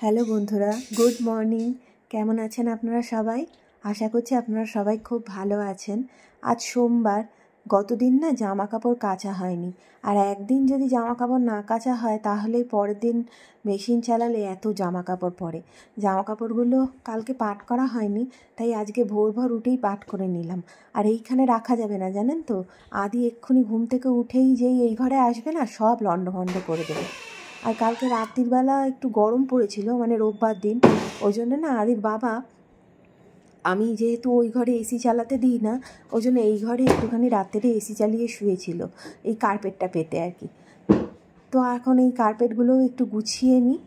Hello বন্ধুরা, good morning. কেমন আছেন আপনারা সবাই? আশা করছি আপনারা সবাই খুব ভালো আছেন। আজ সোমবার, গতদিন না জামা কাপড় কাচা হয়নি। আর একদিন যদি জামা কাপড় না কাচা হয় তাহলেই পরের দিন মেশিন চালালে এত জামা কাপড় পরে। জামা কাপড়গুলো কালকে পাট করা হয়নি, তাই আজকে ভোর ভোর উঠেই পাট করে নিলাম। আর এইখানে রাখা যাবে না, জানেন তো। আদি এক্ষুনি ঘুম থেকে উঠেই যেই এই ঘরে আসবে না, সব লণ্ডভণ্ড করে দেবে। আর কালকে রাত্রির বেলা একটু গরম পড়েছিল, মানে রোববার দিন, ওই জন্য না আদির বাবা, আমি যেহেতু ওই ঘরে এসি চালাতে দিই না, ওই জন্য এই ঘরে একটুখানি রাত্রে এসি চালিয়ে শুয়েছিল, এই কার্পেটটা পেতে আর কি। তো এখন এই কার্পেটগুলো একটু গুছিয়ে নিই।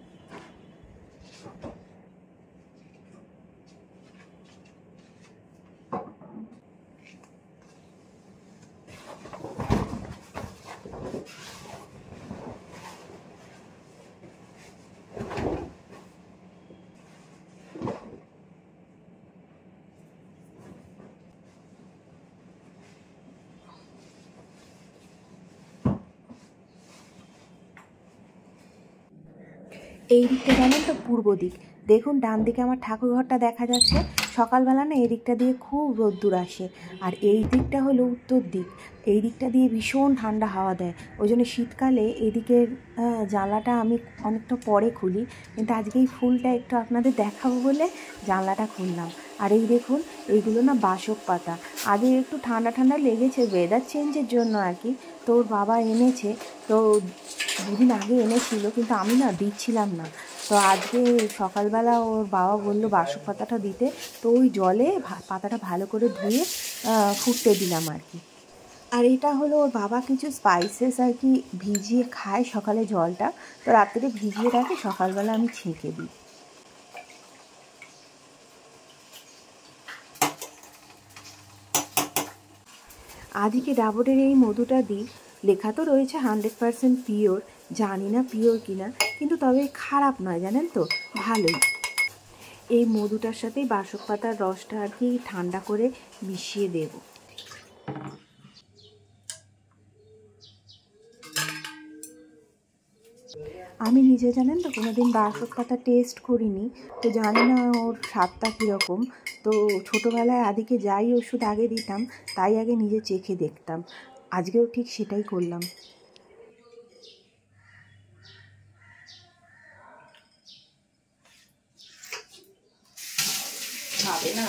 এই দিকটা জানেন তো পূর্ব দিক, দেখুন ডান দিকে আমার ঠাকুরঘরটা দেখা যাচ্ছে। সকালবেলা না এই দিকটা দিয়ে খুব রোদ্দুর আসে। আর এই দিকটা হলো উত্তর দিক, এই দিকটা দিয়ে ভীষণ ঠান্ডা হাওয়া দেয়। ওই জন্য শীতকালে এদিকের জানলাটা আমি অনেকটা পরে খুলি, কিন্তু আজকে এই ফুলটা একটু আপনাদের দেখাবো বলে জানলাটা খুললাম। আর এই দেখুন, এইগুলো না বাসক পাতা। আগে একটু ঠান্ডা ঠান্ডা লেগেছে ওয়েদার চেঞ্জের জন্য আর কি, তো ওর বাবা এনেছে। তো দুদিন আগে এনেছিল, কিন্তু আমি না দিচ্ছিলাম না। তো আজকে সকালবেলা ওর বাবা বললো বাসক পাতাটা দিতে, তো ওই জলে পাতাটা ভালো করে ধুয়ে ফুটতে দিলাম আর কি। আর এটা হলো ওর বাবা কিছু স্পাইসেস আর কি ভিজিয়ে খায় সকালে জলটা, তো রাত্রে ভিজিয়ে রাখে, সকালবেলা আমি ছেঁকে দিই। আদিকে ডাবরের এই মধুটা দিই, লেখা তো রয়েছে 100% পিওর। জানি না পিওর কিনা, কিন্তু তবে খারাপ নয়, জানেন তো, ভালোই। এই মধুটার সাথেই বাসক পাতার রসটা আর কি ঠান্ডা করে মিশিয়ে দেব। আমি নিজে জানেন তো কোনোদিন বাসক পাতা টেস্ট করিনি, তো জানি না ওর স্বাদটা কীরকম। তো ছোটোবেলায় আদিকে যাই ওষুধ আগে দিতাম, তাই আগে নিজে চেখে দেখতাম। আজকেও ঠিক সেটাই করলাম। খাবে না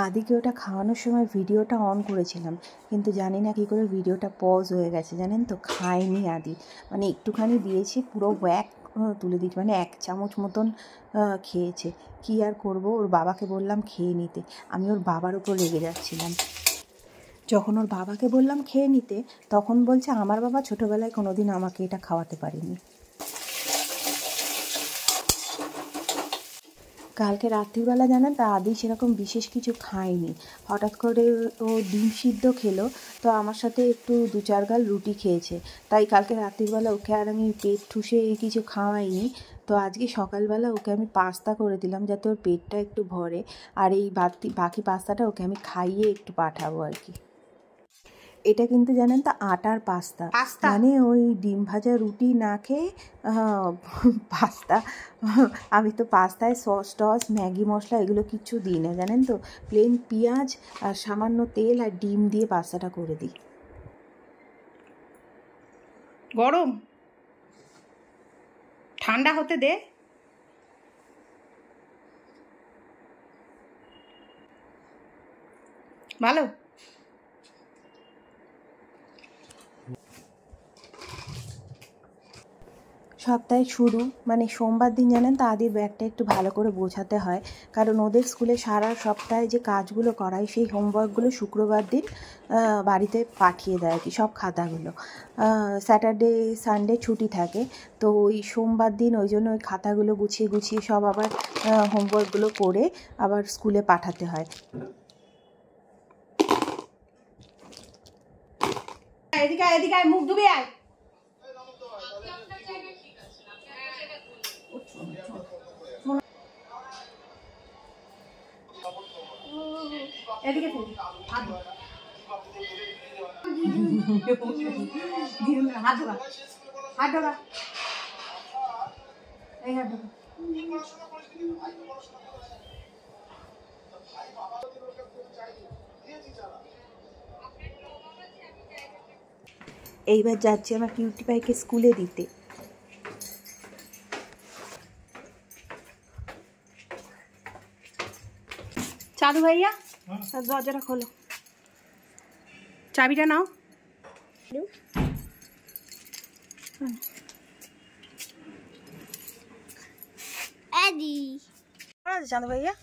আদিকে ওটা খাওয়ানোর সময় ভিডিওটা অন করেছিলাম, কিন্তু জানি না কী করে ভিডিওটা পজ হয়ে গেছে, জানেন তো। খায়নি আদি, মানে একটুখানি দিয়েছি, পুরো ওয়্যাক তুলে দিয়েছি, মানে 1 চামচ মতন খেয়েছে। কী আর করবো, ওর বাবাকে বললাম খেয়ে নিতে। আমি ওর বাবার উপর রেগে যাচ্ছিলাম। যখন ওর বাবাকে বললাম খেয়ে নিতে, তখন বলছে আমার বাবা ছোটোবেলায় কোনোদিন আমাকে এটা খাওয়াতে পারেনি। কালকে রাত্রিবেলা জানেন তো আদি সেরকম বিশেষ কিছু খায়নি। হঠাৎ করে ও ডিম সিদ্ধ খেলো, তো আমার সাথে একটু 2-4 গাল রুটি খেয়েছে। তাই কালকে রাত্রিবেলা ওকে আর আমি পেট ঠুসে কিছু খাওয়াইনি। তো আজকে সকালবেলা ওকে আমি পাস্তা করে দিলাম, যাতে ওর পেটটা একটু ভরে। আর এই বাকি পাস্তাটা ওকে আমি খাইয়ে একটু পাঠাবো আর কি। এটা কিন্তু জানেন তো আটার পাস্তা, মানে ওই ডিম ভাজা রুটি না খেয়ে পাস্তা। আমি তো পাস্তায় সস টস ম্যাগি মশলা এগুলো কিচ্ছু দিই না, জানেন তো। প্লেন পেঁয়াজ আর সামান্য তেল আর ডিম দিয়ে পাস্তাটা করে দিই। গরম ঠান্ডা হতে দে। ভালো। সপ্তাহে শুরু মানে সোমবার দিন জানেন তো আদির ব্যাগটা একটু ভালো করে বোঝাতে হয়, কারণ ওদের স্কুলে সারা সপ্তাহে যে কাজগুলো করায় সেই হোমওয়ার্কগুলো শুক্রবার দিন বাড়িতে পাঠিয়ে দেয় আর কি, সব খাতাগুলো। স্যাটারডে সানডে ছুটি থাকে, তো ওই সোমবার দিন ওই জন্য ওই খাতাগুলো গুছিয়ে গুছিয়ে সব আবার হোমওয়ার্কগুলো করে আবার স্কুলে পাঠাতে হয়। এদিকে মুখ ধুবি আয়। এদিকে হাত ঢোকা, হাত ঢোকা, এই হাত ঢোকা। এইবার যাচ্ছি আমার কিউটি পাইকে স্কুলে দিতে। চালু ভাইয়া, দরজাটা খোলো, চাবিটা নাও। চালু ভাইয়া,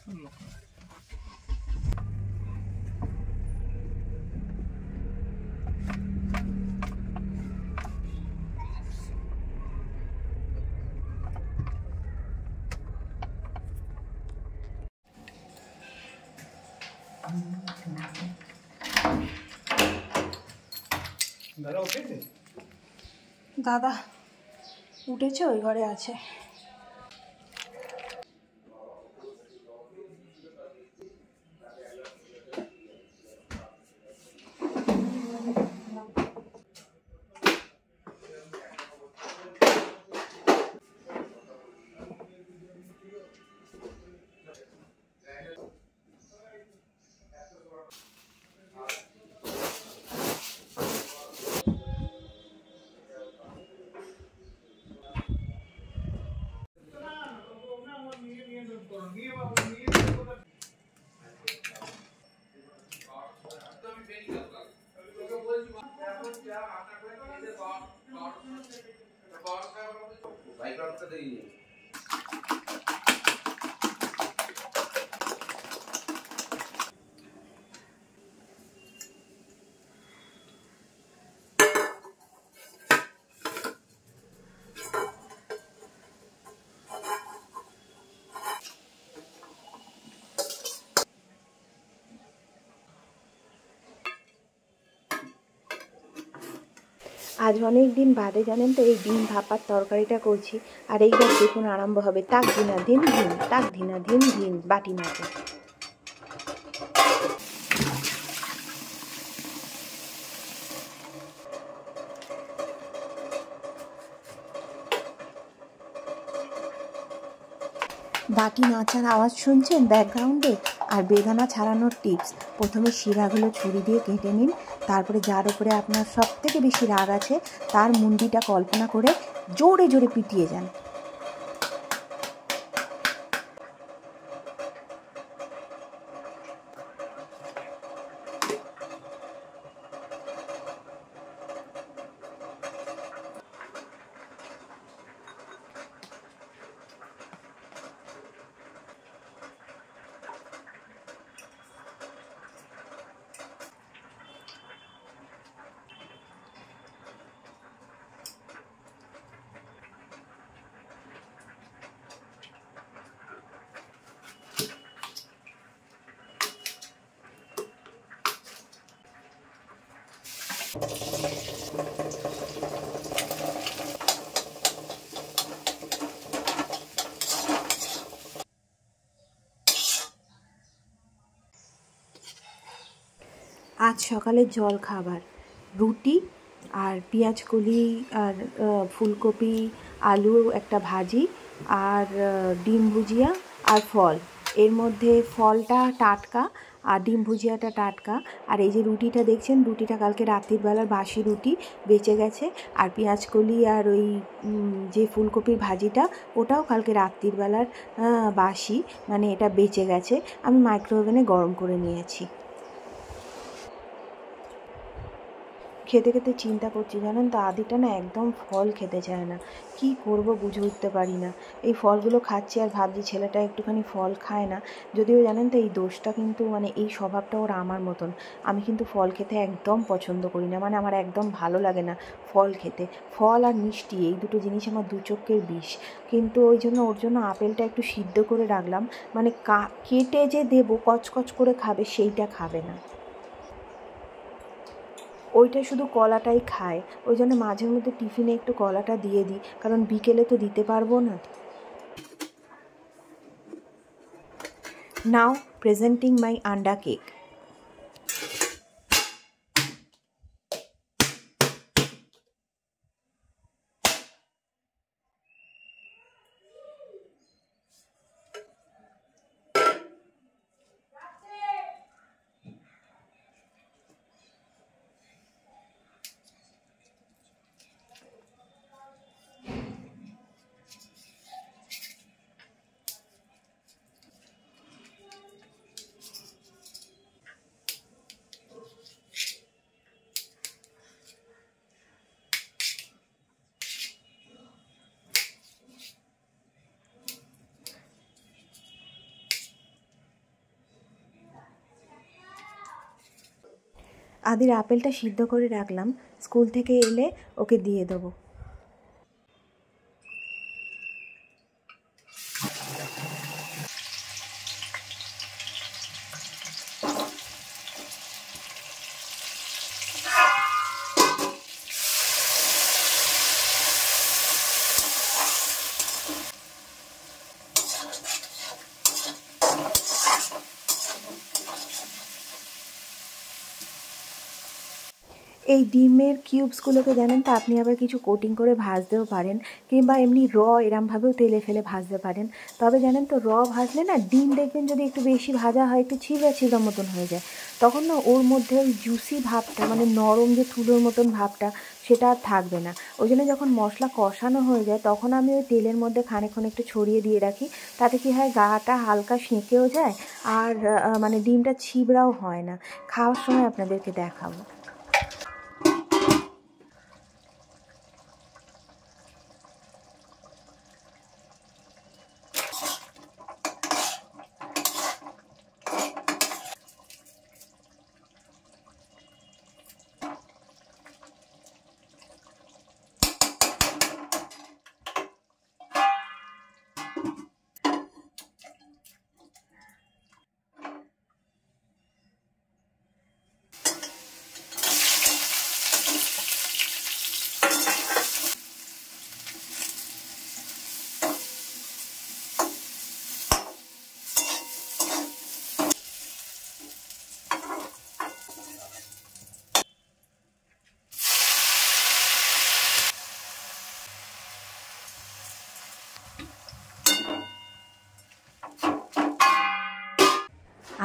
দাদা উঠেছে, ওই ঘরে আছে। আজ অনেক দিন বাদে জানেন তো এই ডিম ভাপার তরকারিটা করছি। আর এইবার দেখুন আরম্ভ হবে তাক ধিনা ধিন ধিন, তাক ধিনা ধিন ধিন, বাটি মাঝে। বাটি নাচার আওয়াজ শুনছেন ব্যাকগ্রাউন্ডে। আর বেদানা ছাড়ানোর টিপস, প্রথমে শিরাগুলো ছুরি দিয়ে কেটে নিন, তারপরে যার উপরে আপনার সব থেকে বেশি রাগ আছে তার মুন্ডিটা কল্পনা করে জোরে জোরে পিটিয়ে যান। আজ সকালের জল খাবার রুটি আর পেঁয়াজ কলি আর ফুলকপি আলু একটা ভাজি আর ডিম ভুজিয়া আর ফল। এর মধ্যে ফলটা টাটকা আর ডিম ভুজিয়াটা টাটকা। আর এই যে রুটিটা দেখছেন, রুটিটা কালকে রাত্রির বেলার বাসি রুটি বেঁচে গেছে। আর পেঁয়াজ কলি আর ওই যে ফুলকপির ভাজিটা ওটাও কালকে রাত্রির বেলার বাসি, মানে এটা বেঁচে গেছে, আমি মাইক্রোওভেনে গরম করে নিয়েছি। খেতে খেতে চিন্তা করছি জানেন তো, আদিটা না একদম ফল খেতে চায় না, কি করব বুঝে উঠতে পারি না। এই ফলগুলো খাচ্ছি আর ভাবছি ছেলেটা একটুখানি ফল খায় না, যদিও জানেন তো এই দোষটা কিন্তু মানে এই স্বভাবটা ওর আমার মতন। আমি কিন্তু ফল খেতে একদম পছন্দ করি না, মানে আমার একদম ভালো লাগে না ফল খেতে। ফল আর মিষ্টি এই দুটো জিনিস আমার দু চোখের বিষ। কিন্তু ওই জন্য ওর জন্য আপেলটা একটু সিদ্ধ করে রাখলাম, মানে কেটে যে দেবো কচকচ করে খাবে সেইটা খাবে না। ওইটা শুধু কলাটাই খায়, ওই জন্য মাঝে মধ্যে টিফিনে একটু কলাটা দিয়ে দিই, কারণ বিকেলে তো দিতে পারবো না। নাও প্রেজেন্টিং মাই আন্ডা কেক। আদির আপেলটা সিদ্ধ করে রাখলাম, স্কুল থেকে এলে ওকে দিয়ে দেবো। এই ডিমের কিউবসগুলোকে জানেন তো আপনি আবার কিছু কোটিং করে ভাজতেও পারেন, কিংবা এমনি এরমভাবেও তেলে ফেলে ভাজতে পারেন। তবে জানেন তো ভাজলে না ডিম দেখবেন যদি একটু বেশি ভাজা হয় একটু ছিঁড়া ছিঁড়া মতন হয়ে যায়, তখন না ওর মধ্যে ওই জুসি ভাবটা মানে নরম যে তুলোর মতন ভাবটা সেটা আর থাকবে না। ওই জন্য যখন মশলা কষানো হয়ে যায় তখন আমি ওই তেলের মধ্যে খানিকক্ষণ একটু ছড়িয়ে দিয়ে রাখি, তাতে কি হয় গাটা হালকা সেঁকেও যায় আর মানে ডিমটা ছিবড়াও হয় না। খাওয়ার সময় আপনাদেরকে দেখাবো।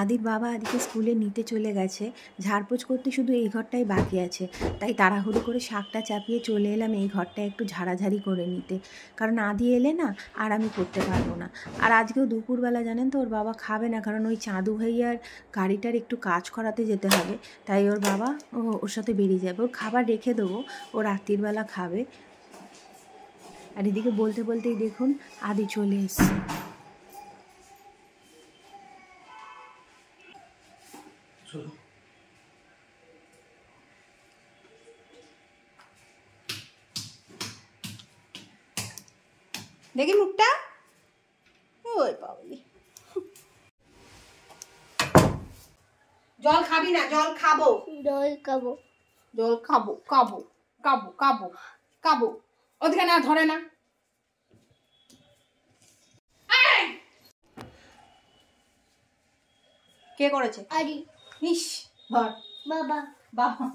আদির বাবা আদিকে স্কুলে নিতে চলে গেছে, ঝাড়পোছ করতে শুধু এই ঘরটাই বাকি আছে, তাই তাড়াহুড়ো করে শাকটা চাপিয়ে চলে এলাম এই ঘরটা একটু ঝাড়াঝাড়ি করে নিতে, কারণ আদি এলে না আর আমি করতে পারবো না। আর আজকেও দুপুরবেলা জানেন তো ওর বাবা খাবে না, কারণ ওই চাঁদু ভাইয়ার গাড়িটার একটু কাজ করাতে যেতে হবে, তাই ওর বাবা ওর সাথে বেরিয়ে যাবে। ওর খাবার রেখে দেবো, ও রাত্রিবেলা খাবে। আর এদিকে বলতে বলতেই দেখুন আদি চলে এসছে। দেখি মুখটা, ওই পাবলি। জল খাবি না? জল খাবো, জল খাবো, জল খাবো, খাবো খাবো খাবো খাবো। ওদিকে না, ধরে না। কে করেছে? আরি ইস, ধর বাবা। বাবা।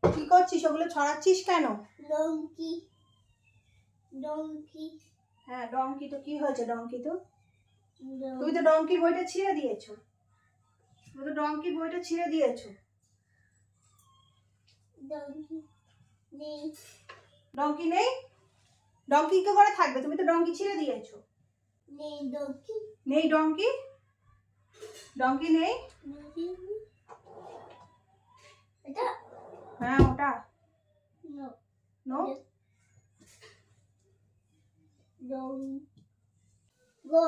কি করছিস? ওগুলো ছড়াচ্ছিস কেন? Donkey donkey. হ্যাঁ ডঙ্কি, তো কি হয়েছে ডঙ্কি? তো তুমি তো ডঙ্কির বইটা ছিঁড়ে দিয়েছো, তুমি তো ডঙ্কির বইটা ছিঁড়ে দিয়েছো। ডঙ্কি নেই। ডঙ্কি নেই? ডঙ্কি কি করে থাকবে? তুমি তো ডঙ্কি ছিঁড়ে দিয়েছো। নেই ডঙ্কি। নেই ডঙ্কি? ডঙ্কি নেই? এটা হ্যাঁ ওটা no no. Go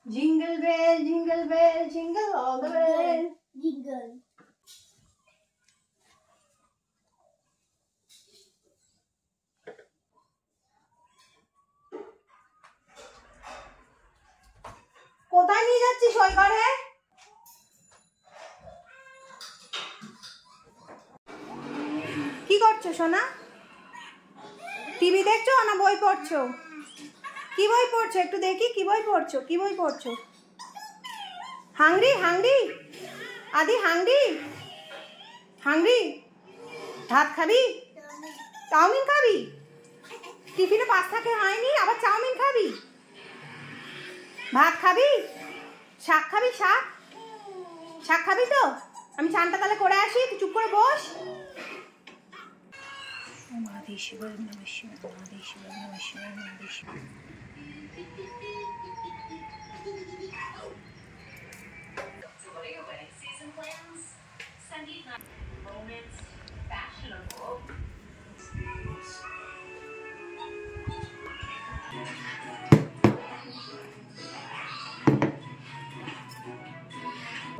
jingle bell jingle all the way. Jingle কোথায় নিয়ে যাচ্ছিস ওই ঘরে? কি করছো সোনা? টিভি দেখছো না বই পড়ছো? কি বই পড়ছো একটু দেখি, কি বই পড়ছো? কি বই পড়ছো? হাংরি হাংরি আদি হাংরি হাংরি? ভাত খাবি? চাউমিন খাবি? টিফিনে পাস্তা খেয়ে হয়নি, আবার চাউমিন খাবি? ভাত খাবি? শাক খাবি? শাক শাক খাবি তো? আমি চানটা তাহলে করে আসি, তুই চুপ করে বস। মহাদেশ্বর নমঃশিবায় মহাদেশ্বর নমঃশিবায় মহাদেশ্বর।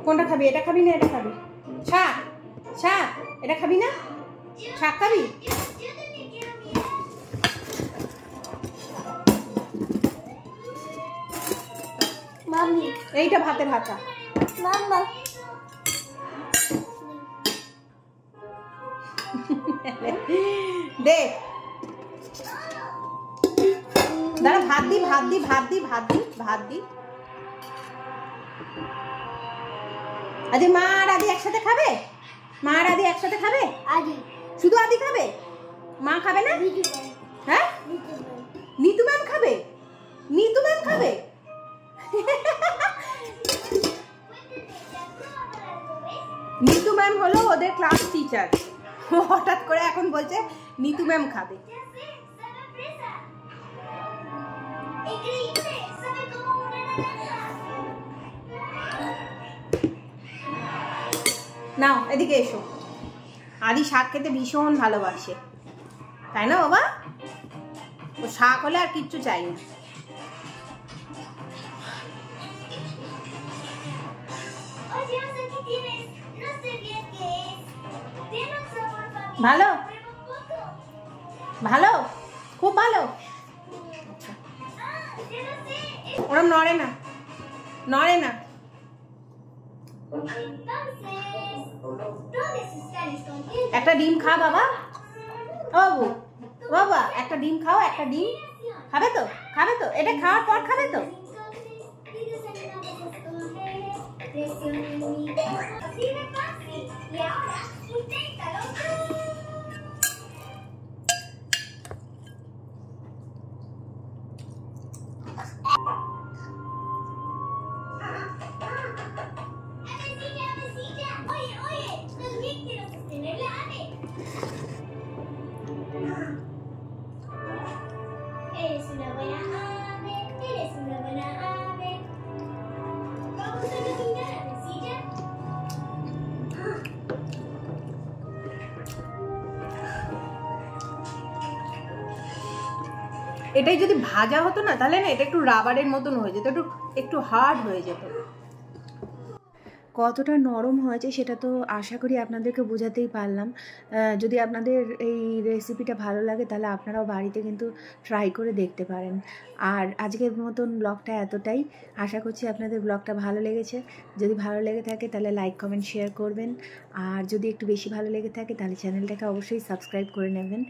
কোনটা খাবি? এটা খাবি না এটা খাবি? শাক শাক এটা খাবি না? শাক খাবি? মাম্মি এইটা ভাতের হাতা। মাম্মা দে দাঁড়া, ভাত দি ভাত দি ভাত দি ভাত দি ভাত দি। আদি মা আর আদি একসাথে খাবে? মা আর আদি একসাথে খাবে? আদি শুধু আদি খাবে? মা খাবে না? হ্যাঁ নিতু ম্যাম খাবে? নিতু ম্যাম খাবে? নিতু ম্যাম হলো ওদের ক্লাস টিচার, হঠাৎ করে এখন বলছে নিতু ম্যাম খাবে। নাও এদিকে এসো। আদি শাক খেতে ভীষণ ভালোবাসে, তাই না বাবা? ও শাক হলে আর কিচ্ছু চাই না। ভালো ভালো খুব ভালো। ওরম নড়ে না নড়ে না। একটা ডিম খা বাবা। ও বাবা একটা ডিম খাও, একটা ডিম খাবে তো? খাবে তো? এটা খাওয়ার পর খাবে তো? Eres una buena ave, eres una buena ave. Vamos a cocinar a la silla. এটাই যদি ভাজা হতো না তাহলে না এটা একটু রাবারের মতন হয়ে যেত, একটু হার্ড হয়ে যেত। কতটা নরম হয়েছে সেটা তো আশা করি আপনাদেরকে বোঝাতেই পারলাম। যদি আপনাদের এই রেসিপিটা ভালো লাগে তাহলে আপনারাও বাড়িতে কিন্তু ট্রাই করে দেখতে পারেন। আর আজকের মতন ব্লগটা এতটাই। আশা করছি আপনাদের ব্লগটা ভালো লেগেছে। যদি ভালো লেগে থাকে তাহলে লাইক কমেন্ট শেয়ার করবেন। আর যদি একটু বেশি ভালো লেগে থাকে তাহলে চ্যানেলটাকে অবশ্যই সাবস্ক্রাইব করে নেবেন।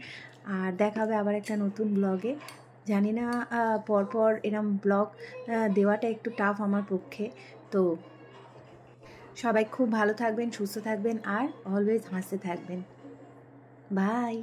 আর দেখা হবে আবার একটা নতুন ব্লগে। জানি না পরপর এরম ব্লগ দেওয়াটা একটু টাফ আমার পক্ষে। তো সবাই খুব ভালো থাকবেন, সুস্থ থাকবেন আর অলওয়েজ হাসতে থাকবেন। বাই।